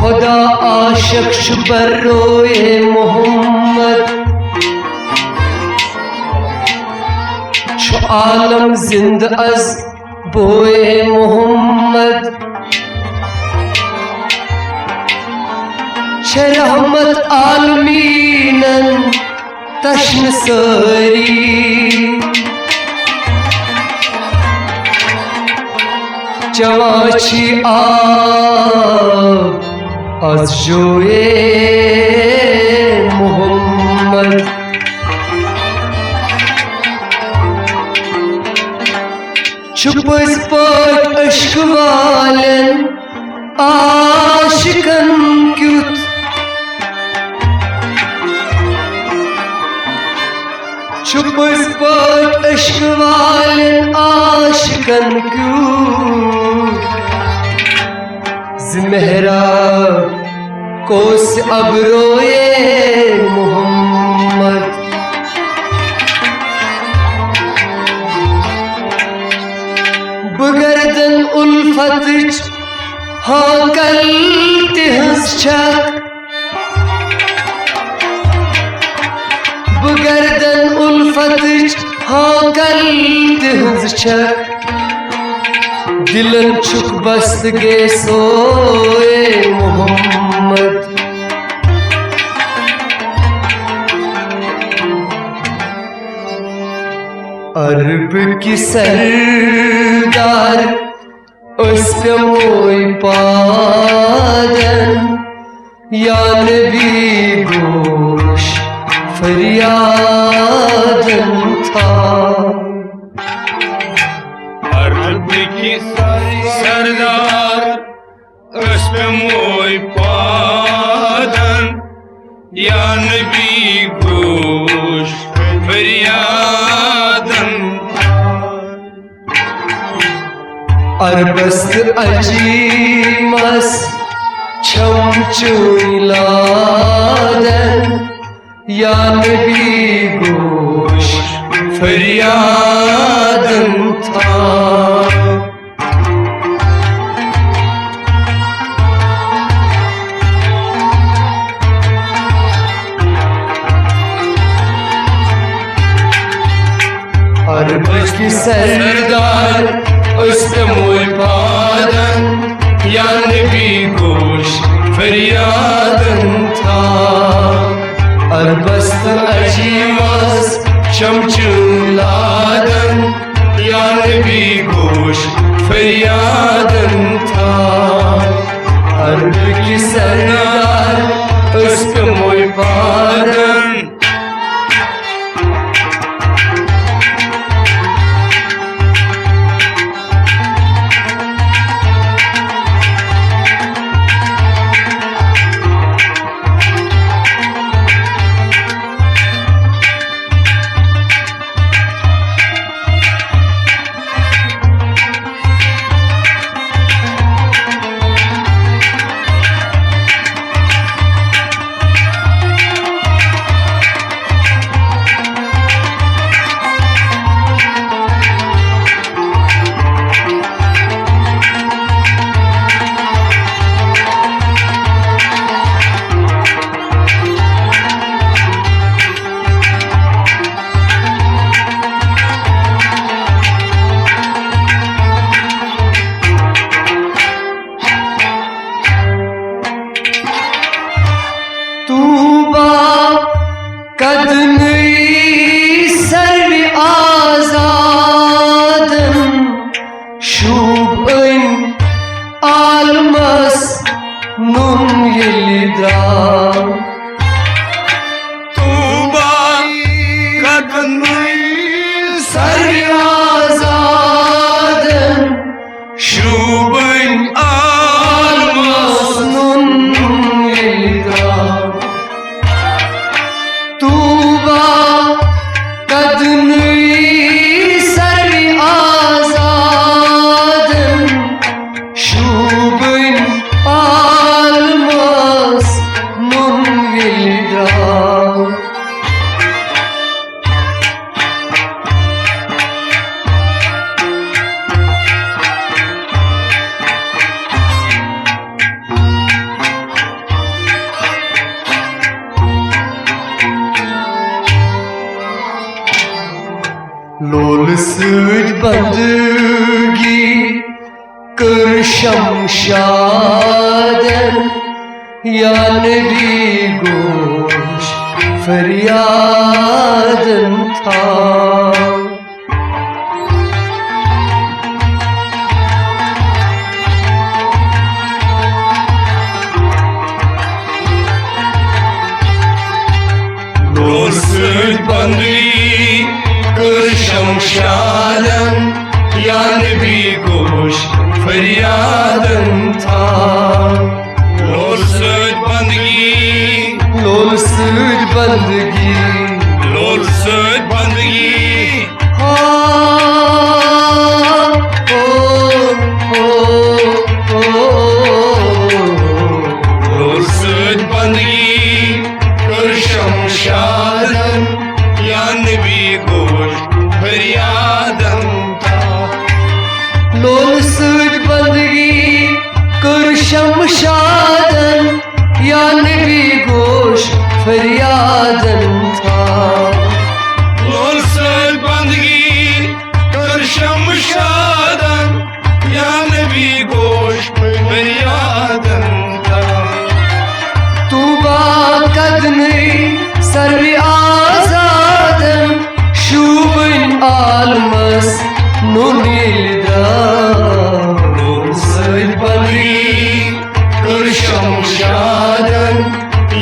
खुदा आशिक बर्रोए मोहम्मद छु आलम जिंद अज बोए मोहम्मद छे रहमत आलमीनन तश्न सारी चवाची आज जोए मोहम्मद छुपस पाट अश्क वालन आशिकन क्युत छुपस पाट अश्क वालन आशिकन क्युत ज़िमेहरा कोस अब रोए मोहम्मद बगरदन उल्फत हाँ कल तिहस छक बगरदन उल्फत हाँ कल तिहस छक दिलन छुक बस्त गे सोए मोहम्मद अरब की सरदार उस पे मोई पादन या नबी गोश फरियादन था अरब की सरदार उस पे मोई पादन या नबी गोश फरियादन अरबस्त अजीमस छमचुलादन या नबी गोश फरियादन था अरब की सरदार उस मोई पादन या नबी गोश फरियादन था अरबस्त अजीमस शमचुलादन या नबी गोश फरियादन था अरब की सरदार उस मोई पादन बंदगी कर शमशादन या नबी गोश फरियादन था। बंदगी कर शमशादन या नबी गोश फरियादन था। लोल सद बंदगी लोल सद बंदगी लोल सद बंदगी लोल सद बंदगी कर शमशादन या नबी गोश फरियादन था। लोल सद बंदगी कर शमशादन या नबी गोश फरियादन था। लोल सद बंदगी कर शमशादन या नबी गोश फरियादन था। तू बाकदने सर्व आजादन शूबन आलमस नुनिलदा। लोल सद बंदगी कर शमशादन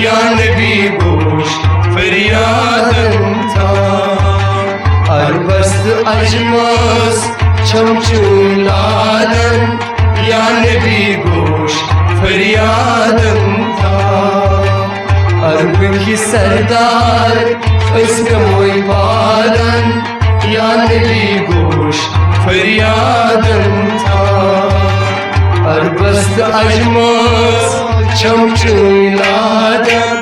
या नबी गोश फरियादन था। अरबस्त अजमस छमचुलादन या नबी गोश फरियादन था। अरब की सरदार इसकमोई बादन या नबी गोश फरियादन था। अरबस्त अजमस छमचुलादन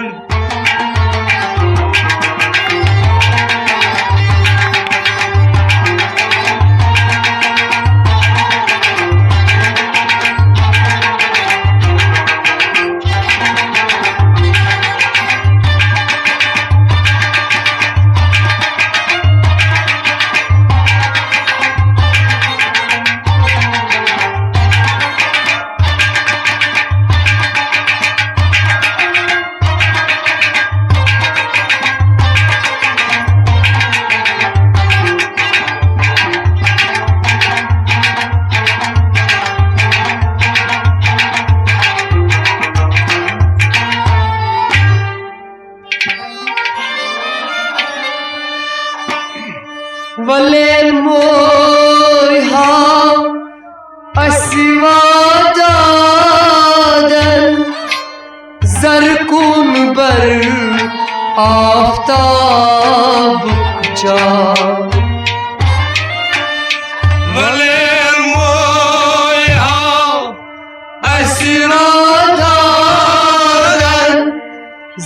वलेल मोय हाव अस्वादादन जरकुन बर आफ्ताब चा। वलेल मोय हाव अस्वादादन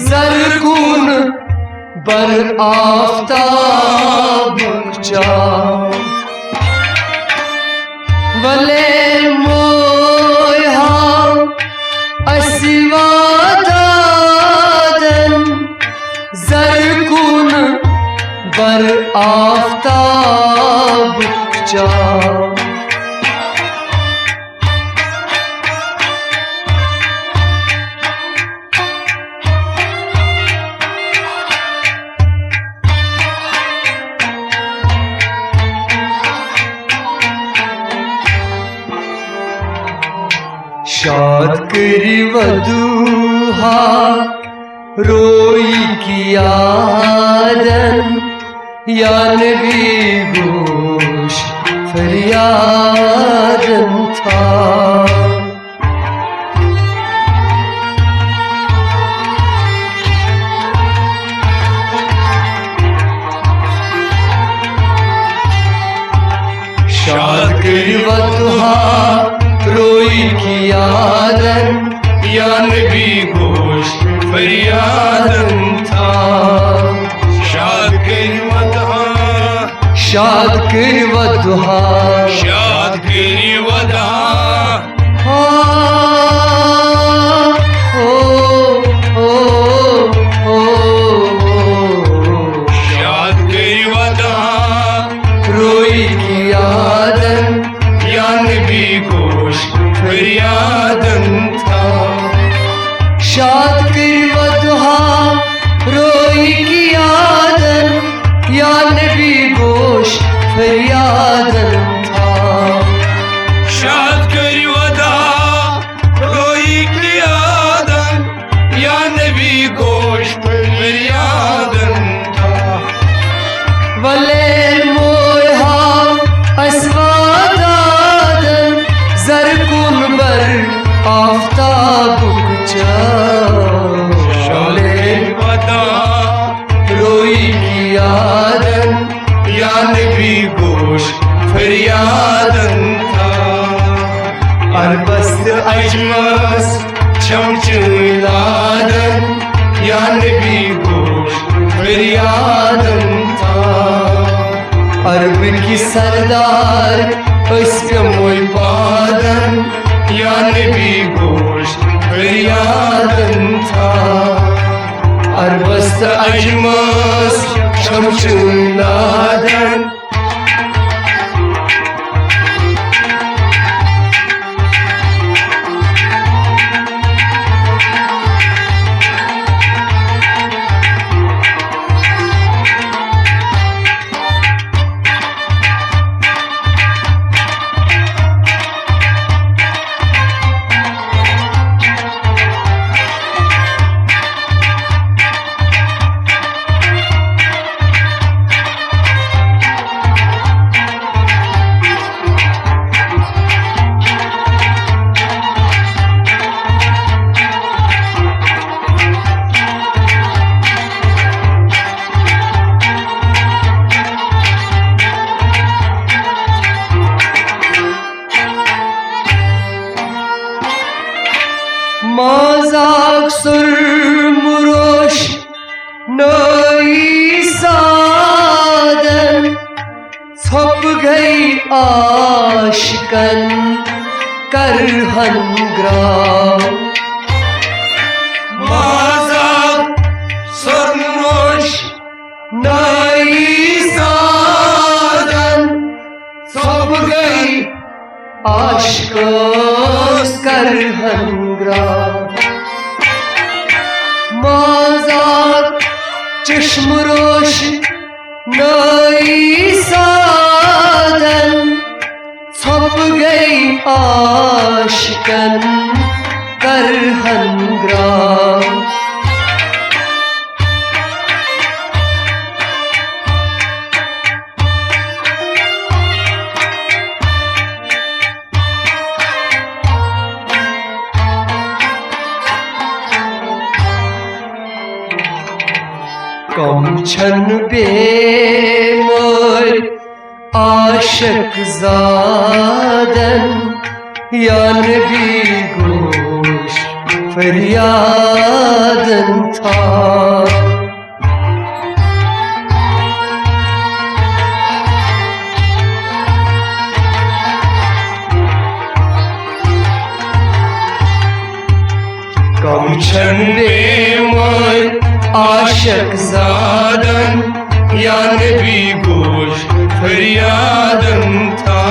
जरकुन बर आफ्ताब चा। वलेल मोय हाव अस्वादादन जरकुन बर आफ्ताब चा। शाद करी वधूहा रोई कियादन या नबी गोश फरियादन था। शाद करी वधूहा रोई कियादन या नबी गोश फरियादन था। शाद के वदहा शाद करी वधूहा शाद के वदहा शाद करी वधूहा रोई किया शाद कर वदुहा रोई की आदन या नबी गोश फरियादन था शाद करी वदा रोई की आदन या नबी गोश फरियादन था वलेल मोहा अस्वादादन जरकुन बर आफ्ताब कुचा रोई की आदन या नबी गोश फरियादन था अरबस्त अजमस चमचलादन या नबी गोश फरियादन था अरब की सरदार उसके मोई पादन या नबी गोश फरियादन था अरबस्त अजमस चमचलादन माजाक सुर मुरोश नई सादन छप गई आशिकन करहन ग्राम माज़ाक सरनोश नई सादन छप गई आशिकोस करहन ग्राम माज़ाक चश्मरोश नई सादन छप गई आशिकन करहन ग्राम कम छन बेमोर आशक ज़ादन या नबी गोश फरियादन था कम छंदे मोर आशक ज़ादन या नबी गोश फरियादन था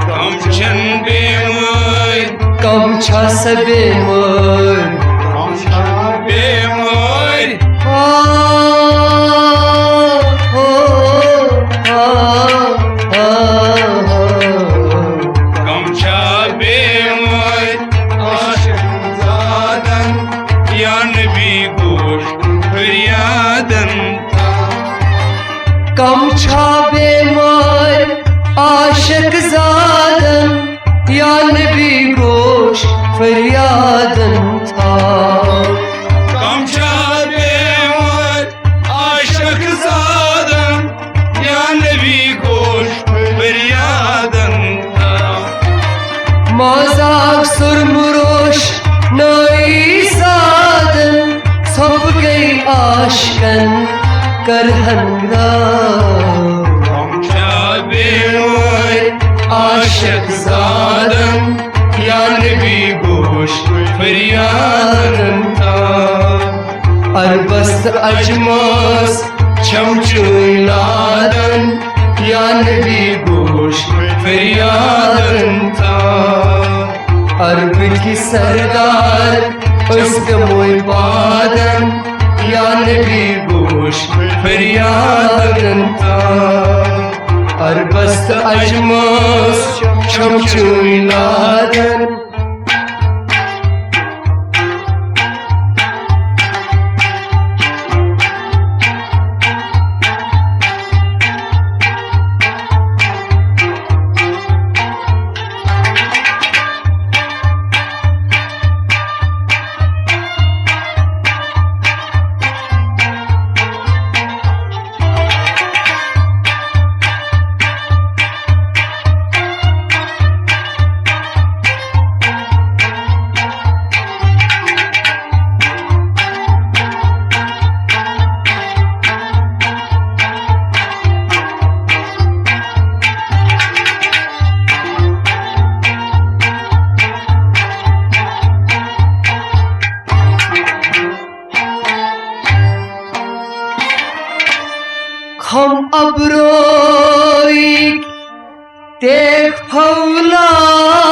कम छंदे मोर कम छा सबे मोर कम छंदे मोर कम छंदे मोर आशक ज़ादन या नबी गोश फरियादन था कम छा बेमोर आशक ज़ादन या नबी गोश फरियादन था कम छंदे मोर आशक ज़ादन या नबी गोश फरियादन था माज़ाक सुरमुरोश नई सादन छप गई आशिकन करहन ग्राम कम छंदे मोर आशक ज़ादन या नबी गोश फरियादन था अरबस्त अजमस चमचलादन या नबी गोश फरियादन था अरब की सरदार Özgümüy baden Ya Nebi goş feryadın ta Arbast acmaz çamçuyladen हम abroik tek pavladan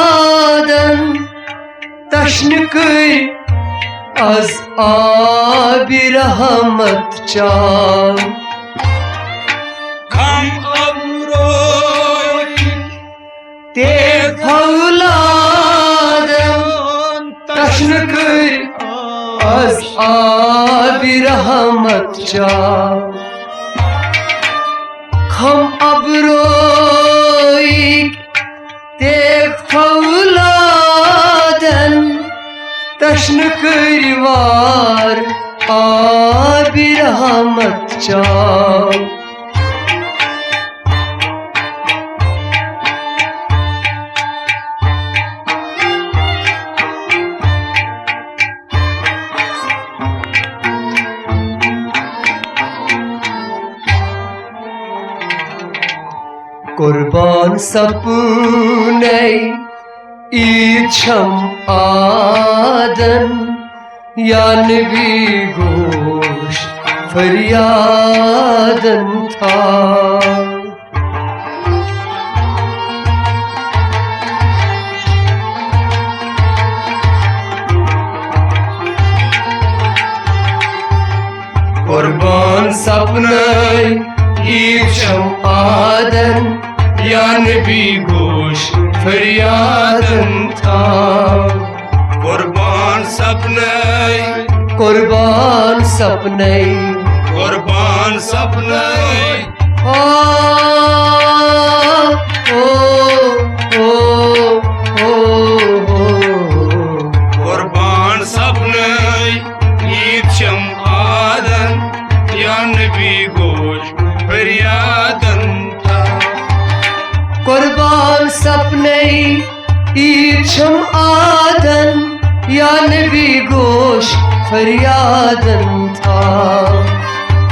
taşnıkıy az abi rahmet çal Kam abroy tek pavladan taşnıkıy az abi rahmet çal हम abroik tek pavladan taşnıkır var abi rahmet çal Kurban sapune içam aden Ya Nebi goş feryadın ta Kurban sapune içam aden Ya Nebi goş feryadın ta Kurban sapnay Kurban sapney Kurban sapnay Ah oh oh oh Kurban sapnay İçim aden Ya Nebi goş feryadın ta Kurban sapney içim aden Ya Nebi goş feryadın ta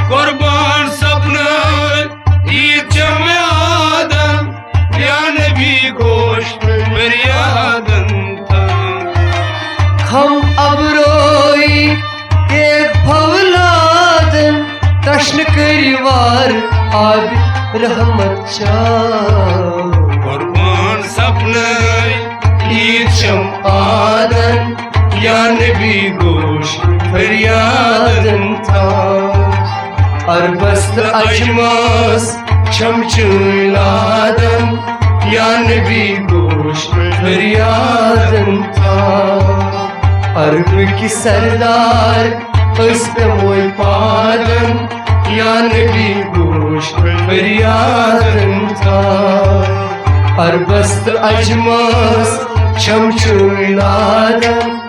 Kurban sapnay İçim aden Ya Nebi goş feryadın ta Kam abroy tek pavladan taşnıkır var abi rahmet çal Kurban sapnay İçim aden Ya Nebi goş feryadın ta Arbast acmaz çamçıyladan Ya Nebi goş feryadın ta Arb ki serdar özbemoy padan Ya Nebi goş feryadın ta Arbast acmaz çamçıyladan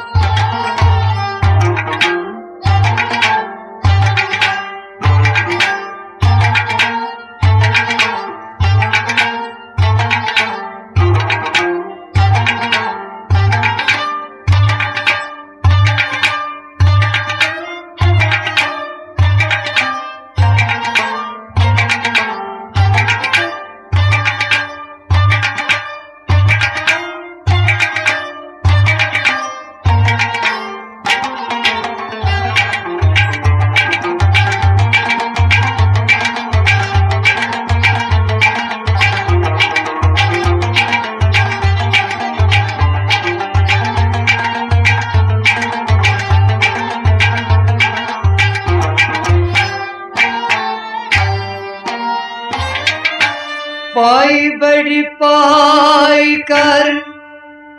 बड़ी पाई कर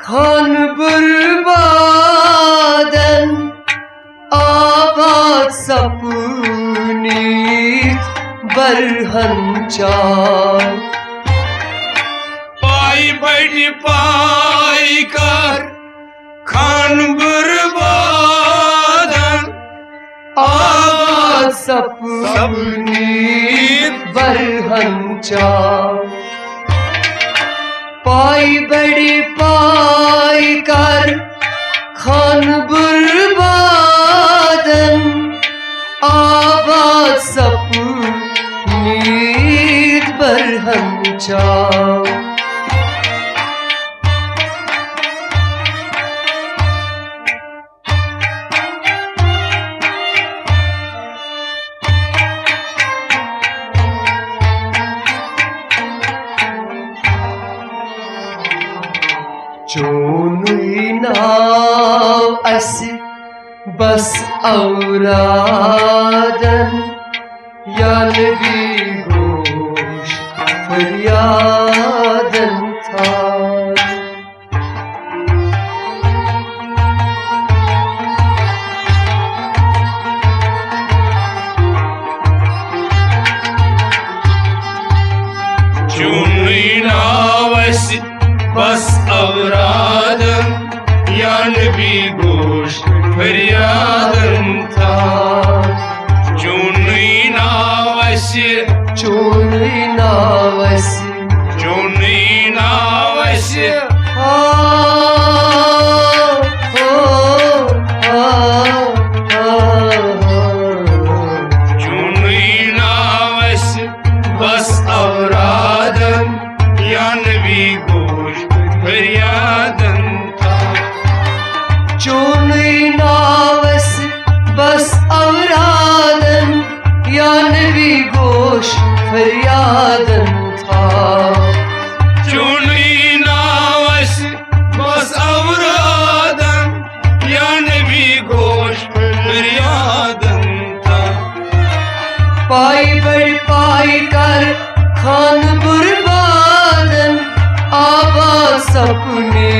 खान बुरबादन आबाद सपनी बरहन चार पाई बड़ी पाई कर खान बुरबादन आबाद सपनी बरहन चार पाई बड़ी पाई कर खान बुरबादन आबाद सपनी बरहन चार चोनुई नाव अस बस औरादन या नबी गोश फरियादन था चुनी नावस बस औरादन या नबी गोश फरियादन था चुनी नावस चोनुई नावस चुनी नावस चुनी नावस बस औरादन या नबी गोश फरियादन था चोनुई नावस बस औरादन या नबी गोश फरियादन था चुनी नावस बस औरादन या नबी गोश फरियादन था पाई बड़ी पाई कर खान बुरबादन आबाद सपने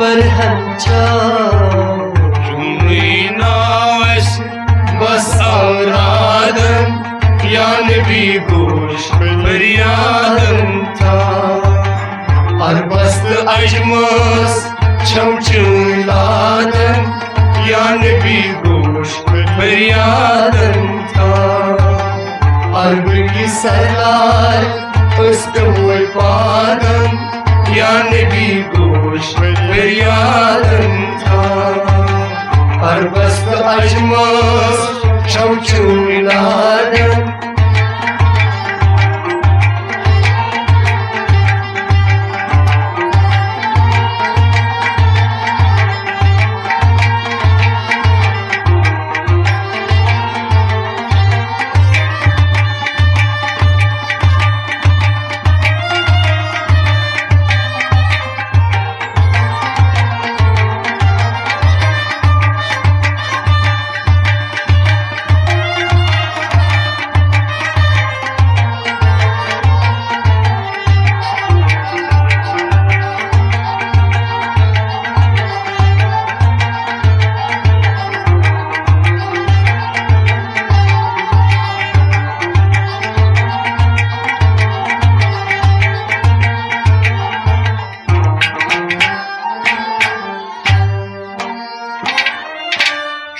बरहन चार चुनी नावस बस औरादन या नबी गोश फरियादन था अरबस्त अजमस छमचुलादन या नबी गोश फरियादन था अरब की सरदार उस्तमुल पादन या नबी गोश फरियादन था अरबस्त अजमस छमचुलादन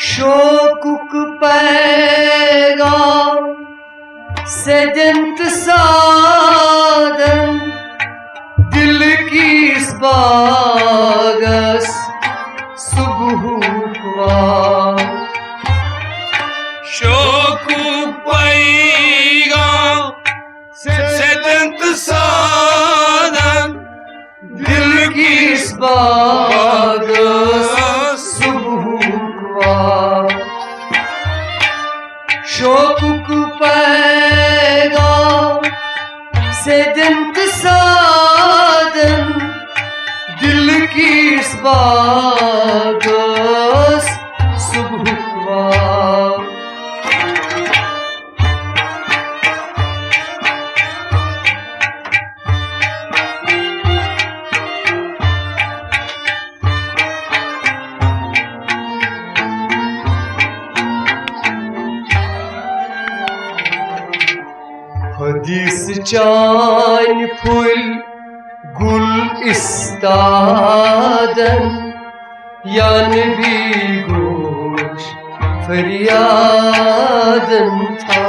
शोकुक पैगाम सजंत सादन दिल की इस बागस सुबह हुआ शोकु पैगाम सजंत सादन दिल की इस बागस सुबह हुआ शोकुक पैगाम सजंत सादन दिल की इस बागस सुबह हुआ हदीस चान फुल गुल इस्तादन या नबी गोश फरियादन था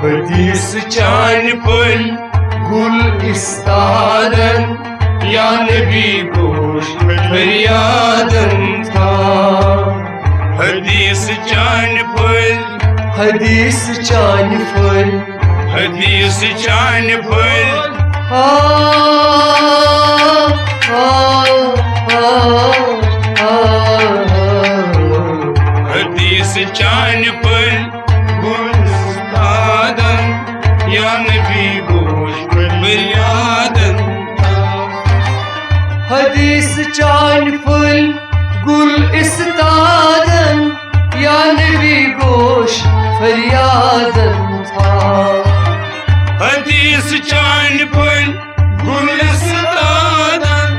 हदीस चान फुल गुल इस्तादन या नबी गोश फरियादन था हदीस चान फुल हदीस चान फुल हदीस चान फुल आ आ आ आ हदीस चान फुल गुल इस्तादन या नबी गोश फरियादन हदीस चान फुल गुल इस्तादन या नबी गोश फरियादन था हदीस चान फुल गुल इस्तादन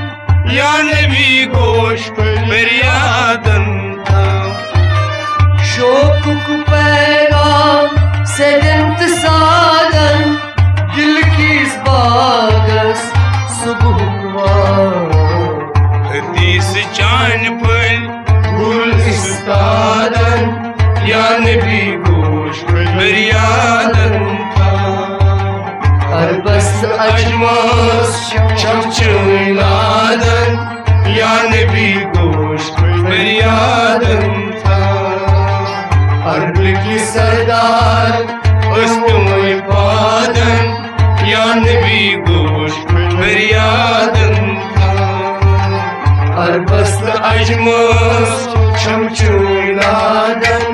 या नबी गोश फरियादन था शोक को पैगाम से दिंत सादन दिल की इस बागस सुबह हुआ हदीस चान फुल गुल इस्तादन या नबी गोश फरियादन था अरबस अजमस शमशुलादन या नबी गोश फरियादन था अरब की सरदार उस्तुए पादन या नबी गोश फरियादन था अरबस अजमस शमशुलादन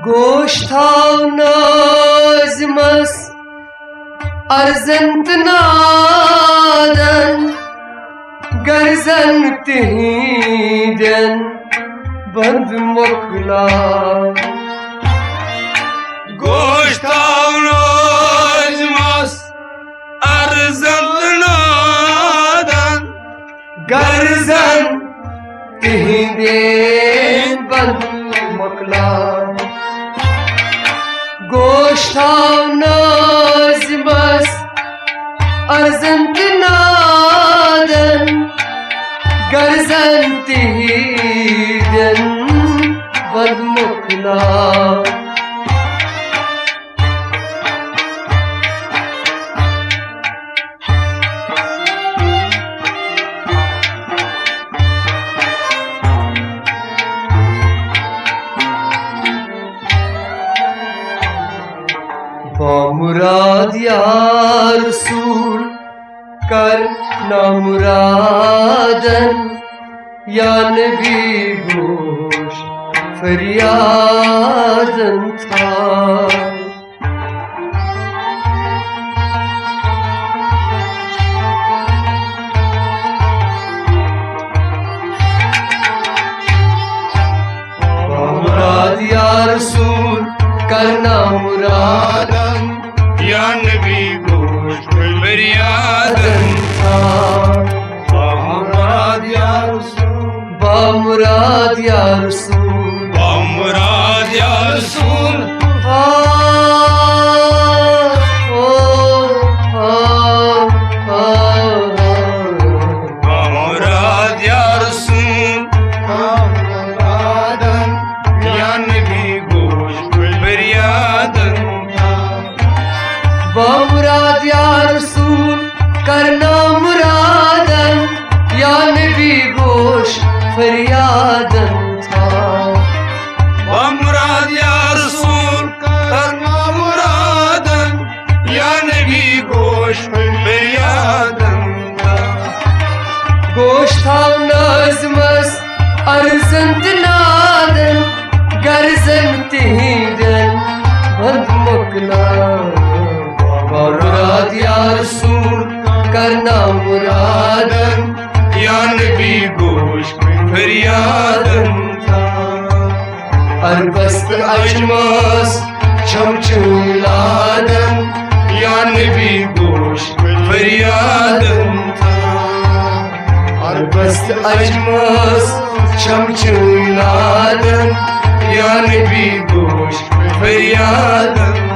गोश्ताव नाज़मस अर्जंत नादन गर्जन तिहिदन बंद मुकला गोश्ताव नाज़मस अर्जंत नादन गर्जन तिहिदन बंद मुकला गोश्ताव नाज़मस अर्जंत नादन गर्जन तिहिदन बंद मुकला मुराद या रसूल कर ना मुरादन या नबी गोश फरियादन था मुराद या रसूल करना मुरादन या नबी गोश फरियादन था बामुराद या रसूल बामुराद या रसूल बामुराद या रसूल आ अरजंत नादन गर्जन तीरन बंद मुकला मुराद या रसूल करना मुरादन या नबी गोश फरियादन था अरबस्त अजमस छमछुलादन या नबी गोश फरियादन था अरबस्त अजमस छमछुलादन या नबी गोश फरियादन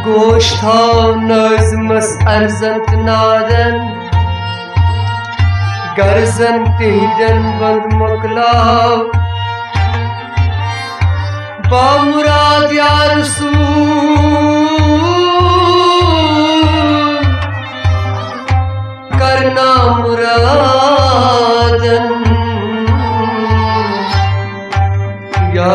गोश्ता नज़मस अरजंत नादन गर्जन तीदन बंद मुकलाव बामुराद या रसूल करना मुरादन या